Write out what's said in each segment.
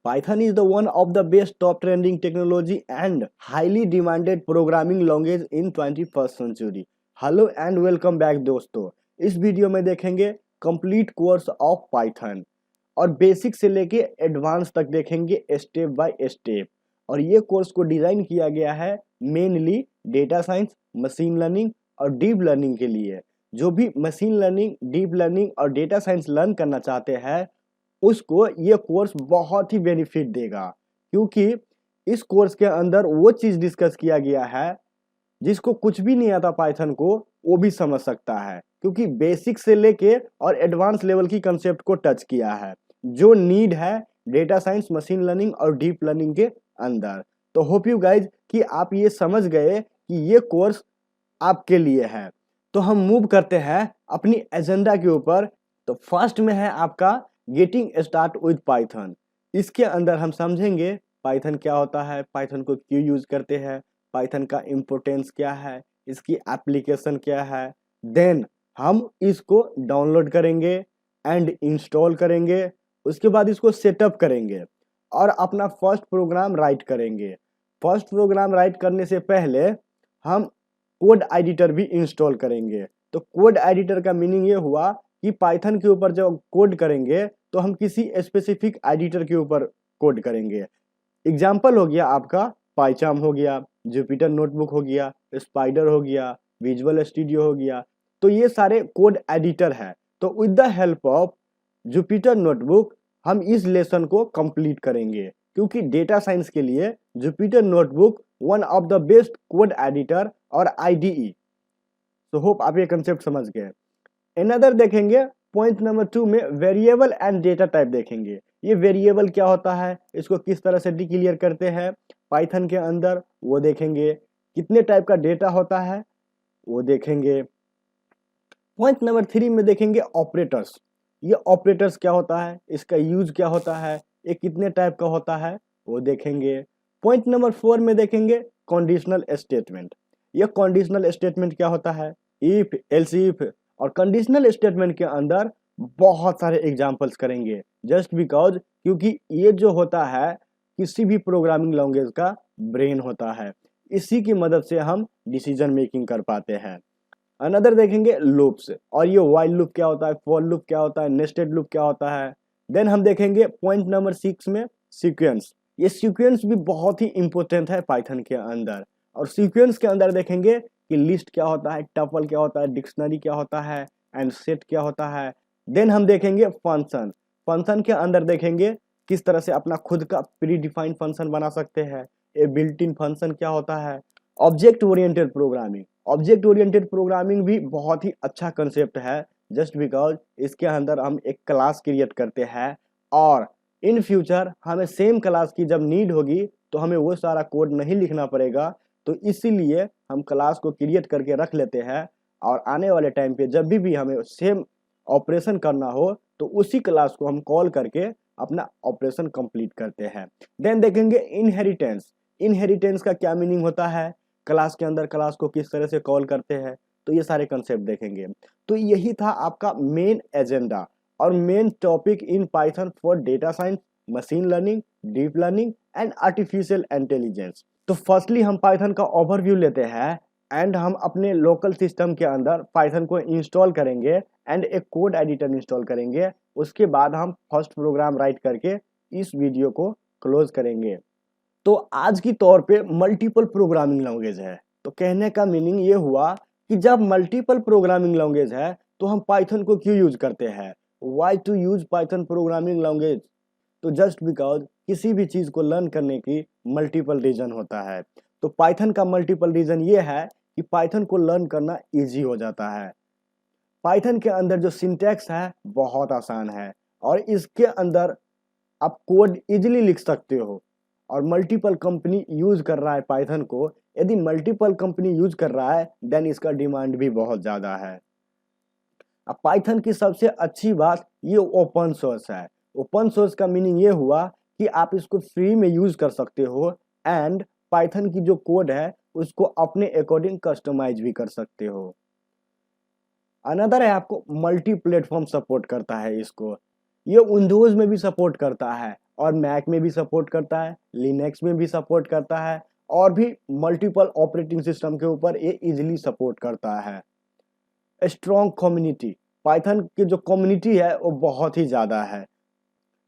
Python is the one of the best top trending technology and highly demanded programming language in 21st century. Hello and welcome back दोस्तों। इस video में देखेंगे complete course of Python और basic से लेके advance तक देखेंगे step by step. और ये कोर्स को डिजाइन किया गया है mainly data science, machine learning और डीप लर्निंग के लिए। जो भी मशीन लर्निंग, डीप लर्निंग और डेटा साइंस लर्न करना चाहते हैं उसको ये कोर्स बहुत ही बेनिफिट देगा, क्योंकि इस कोर्स के अंदर वो चीज डिस्कस किया गया है जिसको कुछ भी नहीं आता पाइथन को वो भी समझ सकता है, क्योंकि बेसिक से लेके और एडवांस लेवल की कंसेप्ट को टच किया है जो नीड है डेटा साइंस, मशीन लर्निंग और डीप लर्निंग के अंदर। तो होप यू गाइज कि आप ये समझ गए कि ये कोर्स आपके लिए है। तो हम मूव करते हैं अपनी एजेंडा के ऊपर। तो फर्स्ट में है आपका गेटिंग स्टार्ट विद पाइथन। इसके अंदर हम समझेंगे पाइथन क्या होता है, पाइथन को क्यों यूज करते हैं, पाइथन का इम्पोर्टेंस क्या है, इसकी एप्लीकेशन क्या है। देन हम इसको डाउनलोड करेंगे एंड इंस्टॉल करेंगे। उसके बाद इसको सेटअप करेंगे और अपना फर्स्ट प्रोग्राम राइट करेंगे। फर्स्ट प्रोग्राम राइट करने से पहले हम कोड एडिटर भी इंस्टॉल करेंगे। तो कोड एडिटर का मीनिंग ये हुआ कि पाइथन के ऊपर जब कोड करेंगे तो हम किसी स्पेसिफिक एडिटर के ऊपर कोड करेंगे। एग्जाम्पल हो गया आपका पाइचार्म हो गया, जुपिटर नोटबुक हो गया, स्पाइडर हो गया, विजुअल स्टूडियो हो गया। तो ये सारे कोड एडिटर है। तो with the help of Jupyter notebook हम इस लेसन को कंप्लीट करेंगे, क्योंकि डेटा साइंस के लिए Jupyter notebook one of the best code editor और आईडीई। तो होप आप ये कंसेप्ट समझ गए। अनदर देखेंगे पॉइंट नंबर 2 में वेरिएबल एंड डेटा टाइप देखेंगे। ये वेरिएबल क्या होता है, इसको किस तरह से डिक्लेयर करते हैं पाइथन के अंदर वो देखेंगे। कितने टाइप का डेटा होता है वो देखेंगे। पॉइंट नंबर 3 में देखेंगे ऑपरेटर्स। ये ऑपरेटर्स क्या होता है, इसका यूज क्या होता है, ये कितने टाइप का होता है वो देखेंगे। पॉइंट नंबर 4 में देखेंगे कंडीशनल स्टेटमेंट। ये कंडीशनल स्टेटमेंट क्या होता है, इफ, एल्स इफ और कंडीशनल स्टेटमेंट के अंदर बहुत सारे एग्जांपल्स करेंगे। जस्ट बिकॉज क्योंकि ये जो होता है किसी भी प्रोग्रामिंग लैंग्वेज का ब्रेन होता है, इसी की मदद से हम डिसीजन मेकिंग कर पाते हैं। अनदर देखेंगे लूप्स, और ये व्हाइल लूप क्या होता है, फॉर लूप क्या होता है, नेस्टेड लूप क्या होता है। देन हम देखेंगे पॉइंट नंबर 6 में सीक्वेंस। ये सीक्वेंस भी बहुत ही इंपॉर्टेंट है पाइथन के अंदर। और सीक्वेंस के अंदर देखेंगे कि लिस्ट क्या होता है, टपल क्या होता है, डिक्शनरी क्या होता है एंड सेट क्या होता है। देन हम देखेंगे फंक्शन। फंक्शन के अंदर देखेंगे किस तरह से अपना खुद का प्री डिफाइंड फंक्शन बना सकते हैं। ए बिल्ट इन फंक्शन क्या होता है। Object oriented programming. Object oriented programming भी बहुत ही अच्छा कंसेप्ट है, जस्ट बिकॉज इसके अंदर हम एक क्लास क्रिएट करते हैं और इन फ्यूचर हमें सेम क्लास की जब नीड होगी तो हमें वो सारा कोड नहीं लिखना पड़ेगा। तो इसीलिए हम क्लास को क्रिएट करके रख लेते हैं और आने वाले टाइम पे जब भी हमें सेम ऑपरेशन करना हो तो उसी क्लास को हम कॉल करके अपना ऑपरेशन कंप्लीट करते हैं। देन देखेंगे इनहेरिटेंस। इनहेरिटेंस का क्या मीनिंग होता है, क्लास के अंदर क्लास को किस तरह से कॉल करते हैं। तो ये सारे कंसेप्ट देखेंगे। तो यही था आपका मेन एजेंडा और main topic in Python for data science, machine learning, deep learning and artificial intelligence. तो फर्स्टली हम पाइथन का ओवरव्यू लेते हैं एंड हम अपने लोकल सिस्टम के अंदर पाइथन को इंस्टॉल करेंगे एंड एक कोड एडिटर इंस्टॉल करेंगे। उसके बाद हम फर्स्ट प्रोग्राम राइट करके इस वीडियो को क्लोज करेंगे। तो आज की तौर पे मल्टीपल प्रोग्रामिंग लैंग्वेज है। तो कहने का मीनिंग ये हुआ कि जब मल्टीपल प्रोग्रामिंग लैंग्वेज है तो हम पाइथन को क्यों यूज करते हैं, why to use Python programming language. तो जस्ट बिकॉज किसी भी चीज को लर्न करने की मल्टीपल रीजन होता है। तो पाइथन का मल्टीपल रीजन ये है कि पाइथन को लर्न करना इजी हो जाता है। पाइथन के अंदर जो सिंटैक्स है बहुत आसान है और इसके अंदर आप कोड इजीली लिख सकते हो। और मल्टीपल कंपनी यूज कर रहा है पाइथन को। यदि मल्टीपल कंपनी यूज कर रहा है देन इसका डिमांड भी बहुत ज्यादा है। अब पाइथन की सबसे अच्छी बात ये ओपन सोर्स है। ओपन सोर्स का मीनिंग ये हुआ कि आप इसको फ्री में यूज कर सकते हो एंड पाइथन की जो कोड है उसको अपने अकॉर्डिंग कस्टमाइज भी कर सकते हो। अनदर है आपको मल्टी प्लेटफॉर्म सपोर्ट करता है इसको। ये विंडोज में भी सपोर्ट करता है और मैक में भी सपोर्ट करता है, लिनक्स में भी सपोर्ट करता है और भी मल्टीपल ऑपरेटिंग सिस्टम के ऊपर ये इजीली सपोर्ट करता है। स्ट्रॉन्ग कम्युनिटी, पाइथन की जो कम्युनिटी है वो बहुत ही ज़्यादा है।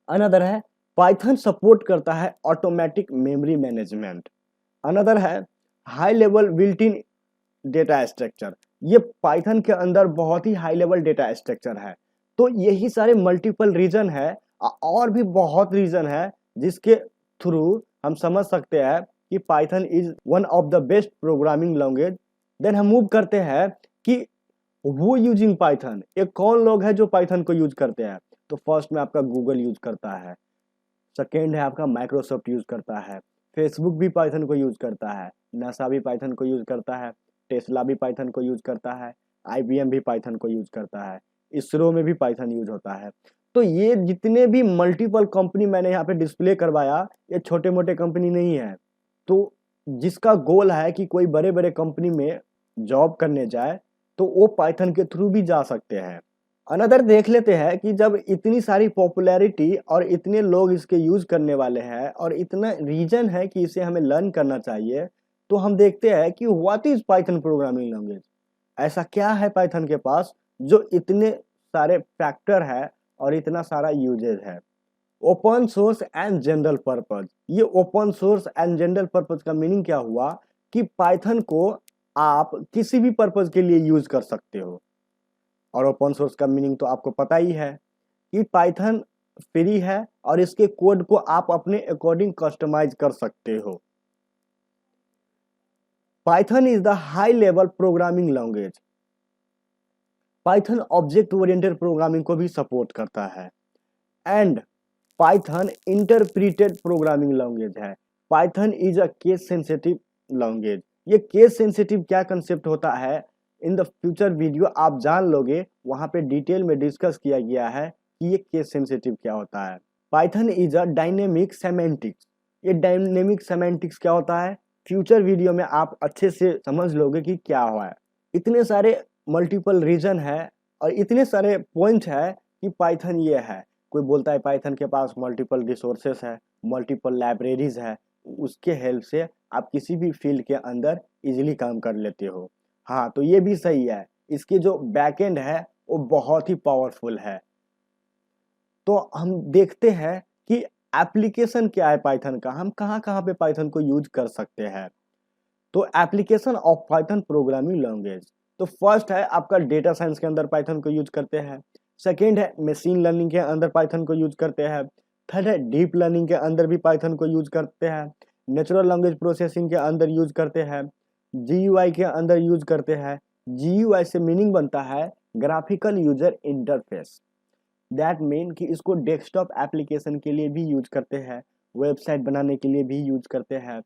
अनदर है पाइथन सपोर्ट करता है ऑटोमेटिक मेमोरी मैनेजमेंट। अनदर है high level built in data structure. ये पाइथन के अंदर बहुत ही हाई लेवल डेटा स्ट्रक्चर है। तो यही सारे मल्टीपल रीजन है और भी बहुत रीजन है जिसके थ्रू हम समझ सकते हैं कि Python is one of the best programming language. Then हम मूव करते हैं कि वो यूजिंग पाइथन, ये कौन लोग हैं जो पाइथन को यूज करते हैं। तो फर्स्ट में आपका गूगल यूज करता है, सेकेंड है आपका माइक्रोसॉफ्ट यूज करता है, फेसबुक भी पाइथन को यूज करता है, नासा भी पाइथन को यूज करता है, टेस्ला भी पाइथन को यूज करता है, आईबीएम भी पाइथन को यूज करता है, इसरो में भी पाइथन यूज होता है। तो ये जितने भी मल्टीपल कंपनी मैंने यहाँ पे डिस्प्ले करवाया ये छोटे मोटे कंपनी नहीं है। तो जिसका गोल है कि कोई बड़े बड़े कंपनी में जॉब करने जाए तो वो पाइथन के थ्रू भी जा सकते हैं। अनदर देख लेते हैं कि जब इतनी सारी पॉपुलैरिटी और इतने लोग इसके यूज करने वाले हैं और इतना रीजन है कि इसे हमें लर्न करना चाहिए, तो हम देखते हैं कि what is Python programming language. ऐसा क्या है पाइथन के पास जो इतने सारे फैक्टर है और इतना सारा यूजेज है। Open source and general purpose. ये open source and general purpose का मीनिंग क्या हुआ कि पाइथन को आप किसी भी पर्पज के लिए यूज कर सकते हो। और ओपन सोर्स का मीनिंग तो आपको पता ही है कि पाइथन फ्री है और इसके कोड को आप अपने अकॉर्डिंग कस्टमाइज कर सकते हो। Python is the high level programming language. Python object oriented programming को भी सपोर्ट करता है एंड पाइथन इंटरप्रीटेड प्रोग्रामिंग लैंग्वेज है। Python is a case sensitive language. ये केस सेंसिटिव क्या कंसेप्ट होता है इन द फ्यूचर वीडियो आप जान लोगे, वहां पे डिटेल में डिस्कस किया गया है कि ये केस सेंसिटिव क्या होता है। Python is a dynamic semantics. ये डायनेमिक सेमेंटिक्स क्या होता है फ्यूचर वीडियो में आप अच्छे से समझ लोगे कि क्या हुआ है। इतने सारे मल्टीपल रीजन है और इतने सारे पॉइंट है कि पाइथन ये है। कोई बोलता है पाइथन के पास मल्टीपल रिसोर्सेस है, मल्टीपल लाइब्रेरीज है, उसके हेल्प से आप किसी भी फील्ड के अंदर इजीली काम कर लेते हो। हाँ तो ये भी सही है, इसकी जो बैकएंड है वो बहुत ही पावरफुल है। तो हम देखते हैं कि एप्लीकेशन क्या है पाइथन का, हम कहाँ कहाँ पे पाइथन को यूज कर सकते हैं। तो application of Python programming language, तो फर्स्ट है आपका डेटा साइंस के अंदर पाइथन को यूज करते हैं, सेकेंड है मशीन लर्निंग के अंदर पाइथन को यूज करते हैं, थर्ड है डीप लर्निंग के अंदर भी पाइथन को यूज करते हैं, नेचुरल लैंग्वेज प्रोसेसिंग के अंदर यूज करते हैं, जीयूआई के अंदर यूज करते हैं। जीयूआई से मीनिंग बनता है graphical user interface. That mean कि इसको डेस्कटॉप एप्लीकेशन के लिए भी यूज करते हैं, वेबसाइट बनाने के लिए भी यूज करते हैं,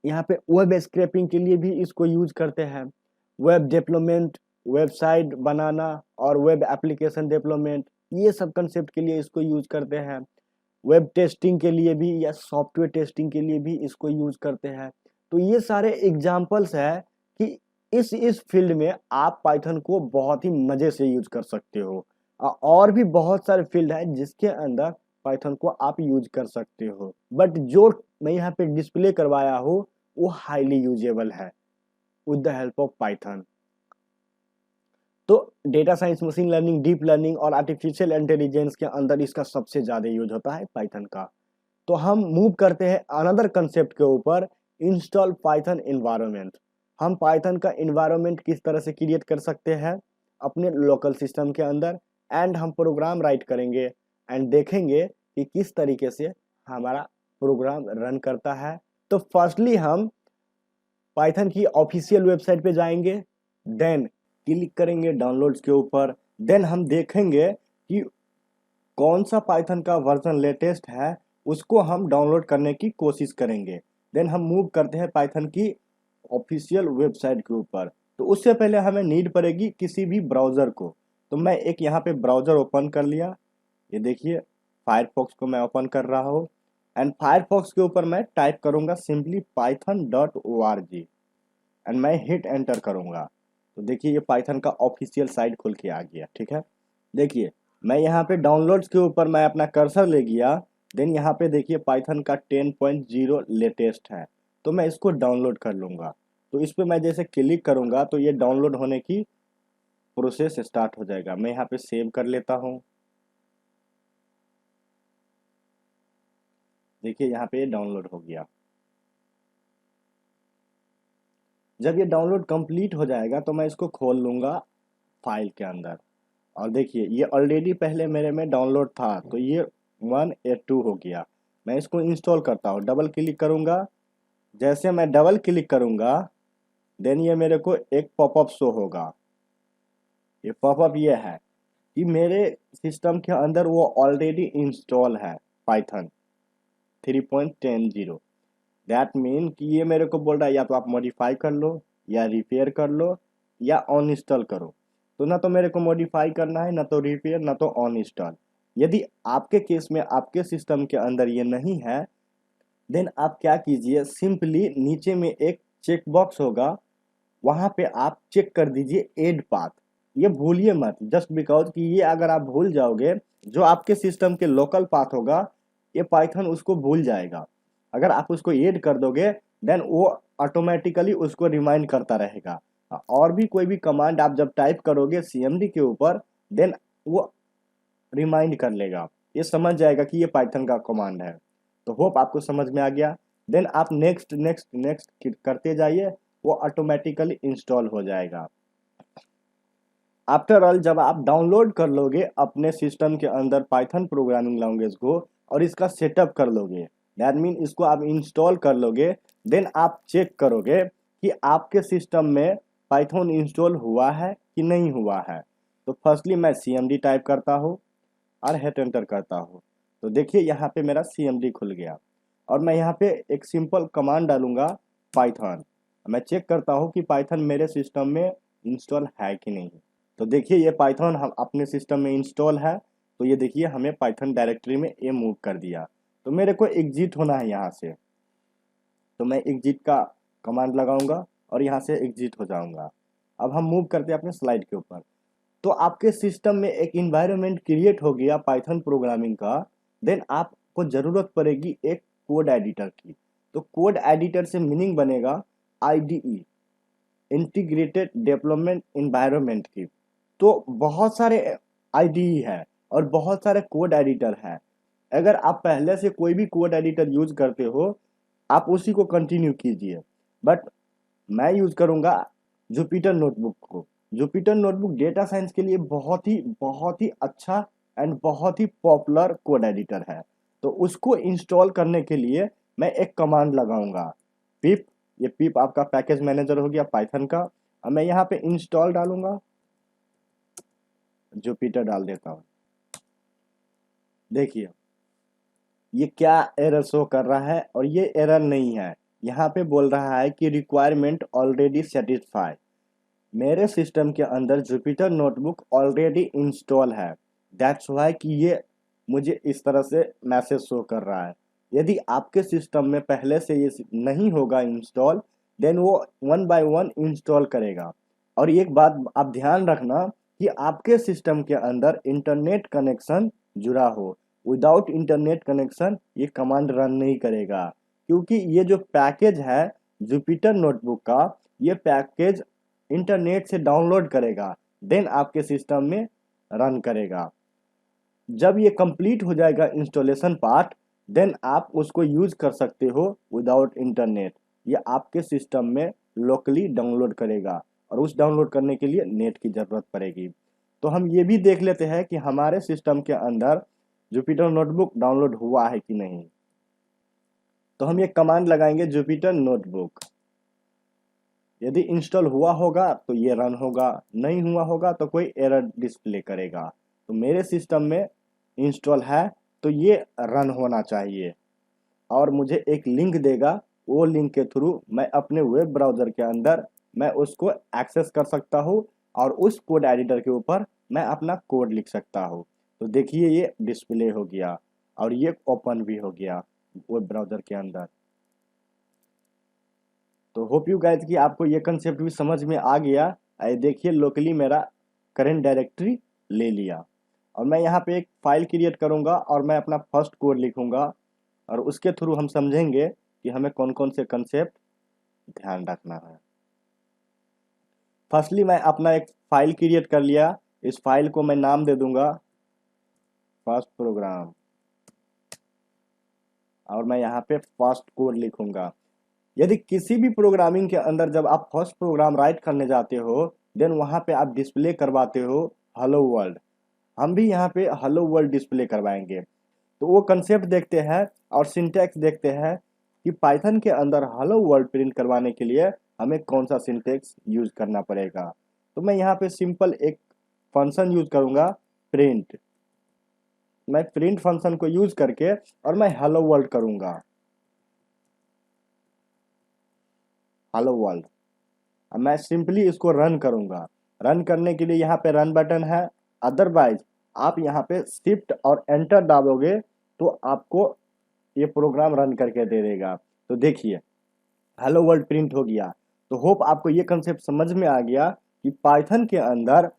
यहाँ पे वेब स्क्रैपिंग के लिए भी इसको यूज करते हैं, वेब डेवलपमेंट, वेबसाइट बनाना और वेब एप्लीकेशन डेवलपमेंट, ये सब कंसेप्ट के लिए इसको यूज करते हैं। वेब टेस्टिंग के लिए भी या सॉफ्टवेयर टेस्टिंग के लिए भी इसको यूज करते हैं। तो ये सारे एग्जाम्पल्स है कि इस फील्ड में आप पाइथन को बहुत ही मजे से यूज कर सकते हो। और भी बहुत सारे फील्ड है जिसके अंदर पाइथन को आप यूज कर सकते हो, बट जो मैं यहाँ पे डिस्प्ले करवाया हूँ वो हाईली यूजेबल है with the help of Python. तो data science, machine learning, deep learning और आर्टिफिशियल इंटेलिजेंस के अंदर इसका सबसे ज्यादा यूज होता है पाइथन का। तो हम मूव करते हैं अनदर कंसेप्ट के ऊपर, इंस्टॉल पाइथन एनवायरनमेंट। हम पाइथन का एनवायरनमेंट किस तरह से क्रिएट कर सकते हैं अपने लोकल सिस्टम के अंदर, एंड हम प्रोग्राम राइट करेंगे एंड देखेंगे कि किस तरीके से हमारा प्रोग्राम रन करता है। तो फर्स्टली हम पाइथन की ऑफिशियल वेबसाइट पे जाएंगे, देन क्लिक करेंगे डाउनलोड्स के ऊपर, देन हम देखेंगे कि कौन सा पाइथन का वर्जन लेटेस्ट है उसको हम डाउनलोड करने की कोशिश करेंगे। देन हम मूव करते हैं पाइथन की ऑफिशियल वेबसाइट के ऊपर। तो उससे पहले हमें नीड पड़ेगी किसी भी ब्राउज़र को। तो मैं एक यहाँ पे ब्राउज़र ओपन कर लिया, ये देखिए फायरफॉक्स को मैं ओपन कर रहा हूँ एंड फायरफॉक्स के ऊपर मैं टाइप करूँगा सिंपली python.org एंड मैं हिट एंटर करूँगा। तो देखिए ये पाइथन का ऑफिशियल साइट खुल के आ गया। ठीक है, देखिए मैं यहाँ पे डाउनलोड्स के ऊपर मैं अपना कर्सर ले गया देन यहाँ पे देखिए पाइथन का 10.0 लेटेस्ट है, तो मैं इसको डाउनलोड कर लूँगा। तो इस पे मैं जैसे क्लिक करूँगा तो ये डाउनलोड होने की प्रोसेस स्टार्ट हो जाएगा। मैं यहाँ पे सेव कर लेता हूँ। देखिए यहाँ पे ये डाउनलोड हो गया। जब ये डाउनलोड कंप्लीट हो जाएगा तो मैं इसको खोल लूँगा फाइल के अंदर। और देखिए ये ऑलरेडी पहले मेरे में डाउनलोड था, तो ये 182 हो गया। मैं इसको इंस्टॉल करता हूँ, डबल क्लिक करूँगा। जैसे मैं डबल क्लिक करूँगा देन ये मेरे को एक पॉपअप शो होगा। ये पॉपअप ये है कि मेरे सिस्टम के अंदर वो ऑलरेडी इंस्टॉल है पाइथन 3.10। दैट मीन कि ये मेरे को बोल रहा है या तो आप मॉडिफाई कर लो, या रिपेयर कर लो, या ऑन इंस्टॉल करो। तो ना तो मेरे को मॉडिफाई करना है, ना तो रिपेयर, ना तो ऑन इंस्टॉल। यदि आपके केस में आपके सिस्टम के अंदर ये नहीं है, देन आप क्या कीजिए, सिंपली नीचे में एक चेक बॉक्स होगा, वहां पे आप चेक कर दीजिए एड पाथ। ये भूलिए मत, जस्ट बिकॉज कि ये अगर आप भूल जाओगे, जो आपके सिस्टम के लोकल पाथ होगा ये पाइथन उसको भूल जाएगा। अगर आप उसको ऐड कर दोगे देन वो ऑटोमेटिकली उसको रिमाइंड करता रहेगा। और भी कोई भी कमांड आप जब टाइप करोगे सीएमडी के ऊपर, देन वो रिमाइंड कर लेगा, ये समझ जाएगा कि ये पाइथन का कमांड है। तो होप आपको समझ में आ गया। देन आप नेक्स्ट नेक्स्ट नेक्स्ट करते जाइए, वो ऑटोमेटिकली इंस्टॉल हो जाएगा। आफ्टर ऑल जब आप डाउनलोड कर लोगे अपने सिस्टम के अंदर पाइथन प्रोग्रामिंग लैंग्वेज को और इसका सेटअप कर लोगे, दैट मीन इसको आप इंस्टॉल कर लोगे, देन आप चेक करोगे कि आपके सिस्टम में पाइथन इंस्टॉल हुआ है कि नहीं हुआ है। तो फर्स्टली मैं सीएमडी टाइप करता हूँ और हिट एंटर करता हूँ। तो देखिए यहाँ पे मेरा सीएमडी खुल गया और मैं यहाँ पे एक सिंपल कमांड डालूंगा पाइथन। मैं चेक करता हूँ कि पाइथन मेरे सिस्टम में इंस्टॉल है कि नहीं। तो देखिए ये पाइथन हम अपने सिस्टम में इंस्टॉल है, तो ये देखिए हमें पाइथन डायरेक्टरी में ये मूव कर दिया। तो मेरे को एग्जिट होना है यहाँ से, तो मैं एग्जिट का कमांड लगाऊंगा और यहाँ से एग्जिट हो जाऊंगा। अब हम मूव करते हैं अपने स्लाइड के ऊपर। तो आपके सिस्टम में एक इन्वायरमेंट क्रिएट हो गया पाइथन प्रोग्रामिंग का। देन आपको जरूरत पड़ेगी एक कोड एडिटर की। तो कोड एडिटर से मीनिंग बनेगा आईडीई, इंटीग्रेटेड डेवलपमेंट इन्वायरमेंट की। तो बहुत सारे आईडीई है और बहुत सारे कोड एडिटर है। अगर आप पहले से कोई भी कोड एडिटर यूज करते हो आप उसी को कंटिन्यू कीजिए, बट मैं यूज करूंगा जुपिटर नोटबुक को। जुपिटर नोटबुक डेटा साइंस के लिए बहुत ही अच्छा एंड बहुत ही पॉपुलर कोड एडिटर है। तो उसको इंस्टॉल करने के लिए मैं एक कमांड लगाऊंगा पिप। ये पिप आपका पैकेज मैनेजर हो गया पाइथन का। अब मैं यहाँ पे इंस्टॉल डालूंगा, जुपिटर डाल देता हूँ। देखिए ये क्या एरर शो कर रहा है, और ये एरर नहीं है। यहाँ पे बोल रहा है कि रिक्वायरमेंट ऑलरेडी सेटिस्फाई। मेरे सिस्टम के अंदर जुपिटर नोटबुक ऑलरेडी इंस्टॉल है, दैट्स वाई कि ये मुझे इस तरह से मैसेज शो कर रहा है। यदि आपके सिस्टम में पहले से ये नहीं होगा इंस्टॉल, देन वो वन बाय वन इंस्टॉल करेगा। और एक बात आप ध्यान रखना कि आपके सिस्टम के अंदर इंटरनेट कनेक्शन जुड़ा हो। विदाउट इंटरनेट कनेक्शन ये कमांड रन नहीं करेगा, क्योंकि ये जो पैकेज है जुपिटर नोटबुक का, ये पैकेज इंटरनेट से डाउनलोड करेगा, देन आपके सिस्टम में रन करेगा। जब ये कंप्लीट हो जाएगा इंस्टॉलेशन पार्ट, देन आप उसको यूज कर सकते हो विदाउट इंटरनेट। ये आपके सिस्टम में लोकली डाउनलोड करेगा और उस डाउनलोड करने के लिए नेट की जरूरत पड़ेगी। तो हम ये भी देख लेते हैं कि हमारे सिस्टम के अंदर जुपिटर नोटबुक डाउनलोड हुआ है कि नहीं। तो हम ये कमांड लगाएंगे जुपिटर नोटबुक। यदि इंस्टॉल हुआ होगा तो ये रन होगा, नहीं हुआ होगा तो कोई एरर डिस्प्ले करेगा। तो मेरे सिस्टम में इंस्टॉल है तो ये रन होना चाहिए, और मुझे एक लिंक देगा। वो लिंक के थ्रू मैं अपने वेब ब्राउज़र के अंदर मैं उसको एक्सेस कर सकता हूँ और उस कोड एडिटर के ऊपर मैं अपना कोड लिख सकता हूँ। तो देखिए ये डिस्प्ले हो गया और ये ओपन भी हो गया वेब ब्राउज़र के अंदर। तो होप यू गाइज कि आपको ये कंसेप्ट भी समझ में आ गया। देखिए लोकली मेरा करंट डायरेक्टरी ले लिया। और मैं यहाँ पे एक फाइल क्रिएट करूँगा और मैं अपना फर्स्ट कोड लिखूँगा और उसके थ्रू हम समझेंगे कि हमें कौन कौन से कंसेप्ट ध्यान रखना है। फर्स्टली मैं अपना एक फाइल क्रिएट कर लिया, इस फाइल को मैं नाम दे दूंगा फर्स्ट प्रोग्राम और मैं यहाँ पे फर्स्ट कोड लिखूंगा। यदि किसी भी प्रोग्रामिंग के अंदर जब आप फर्स्ट प्रोग्राम राइट करने जाते हो देन वहाँ पे आप डिस्प्ले करवाते हो हेलो वर्ल्ड। हम भी यहाँ पे हेलो वर्ल्ड डिस्प्ले करवाएंगे। तो वो कंसेप्ट देखते हैं और सिंटैक्स देखते हैं कि पाइथन के अंदर हेलो वर्ल्ड प्रिंट करवाने के लिए हमें कौन सा सिंटैक्स यूज करना पड़ेगा। तो मैं यहाँ पे सिंपल एक फंक्शन यूज करूँगा प्रिंट। मैं प्रिंट फंक्शन को यूज करके और मैं हेलो वर्ल्ड करूँगा, हेलो वर्ल्ड। अब मैं सिंपली इसको रन करूँगा। रन करने के लिए यहाँ पे रन बटन है, अदरवाइज आप यहाँ पे शिफ्ट और एंटर दाबोगे तो आपको ये प्रोग्राम रन करके दे देगा। तो देखिए हेलो वर्ल्ड प्रिंट हो गया। तो होप आपको ये कंसेप्ट समझ में आ गया कि पाइथन के अंदर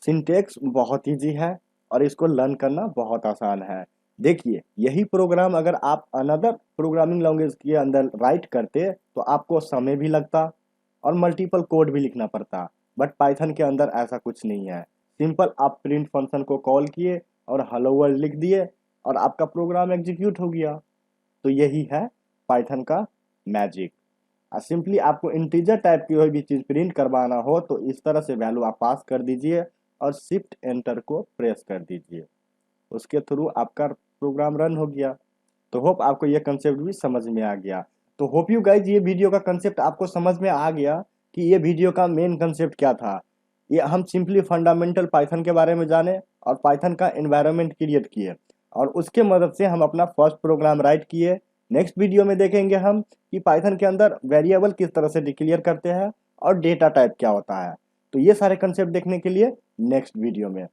सिंटेक्स बहुत ईजी है और इसको लर्न करना बहुत आसान है। देखिए यही प्रोग्राम अगर आप अनदर प्रोग्रामिंग लैंग्वेज के अंदर राइट करते तो आपको समय भी लगता और मल्टीपल कोड भी लिखना पड़ता, बट पाइथन के अंदर ऐसा कुछ नहीं है। सिंपल आप प्रिंट फंक्शन को कॉल किए और हेलो वर्ल्ड लिख दिए और आपका प्रोग्राम एग्जीक्यूट हो गया। तो यही है पाइथन का मैजिक। सिंपली आपको इंटीजर टाइप की कोई भी चीज़ प्रिंट करवाना हो तो इस तरह से वैल्यू आप पास कर दीजिए और शिफ्ट एंटर को प्रेस कर दीजिए, उसके थ्रू आपका प्रोग्राम रन हो गया। तो होप आपको ये कंसेप्ट भी समझ में आ गया। तो होप यू गाइज ये वीडियो का कंसेप्ट आपको समझ में आ गया कि ये वीडियो का मेन कंसेप्ट क्या था। ये हम सिंपली फंडामेंटल पाइथन के बारे में जाने और पाइथन का एनवायरनमेंट क्रिएट किए और उसके मदद से हम अपना फर्स्ट प्रोग्राम राइट किए। नेक्स्ट वीडियो में देखेंगे हम कि पाइथन के अंदर वेरिएबल किस तरह से डिक्लेयर करते हैं और डेटा टाइप क्या होता है। तो ये सारे कंसेप्ट देखने के लिए नेक्स्ट वीडियो में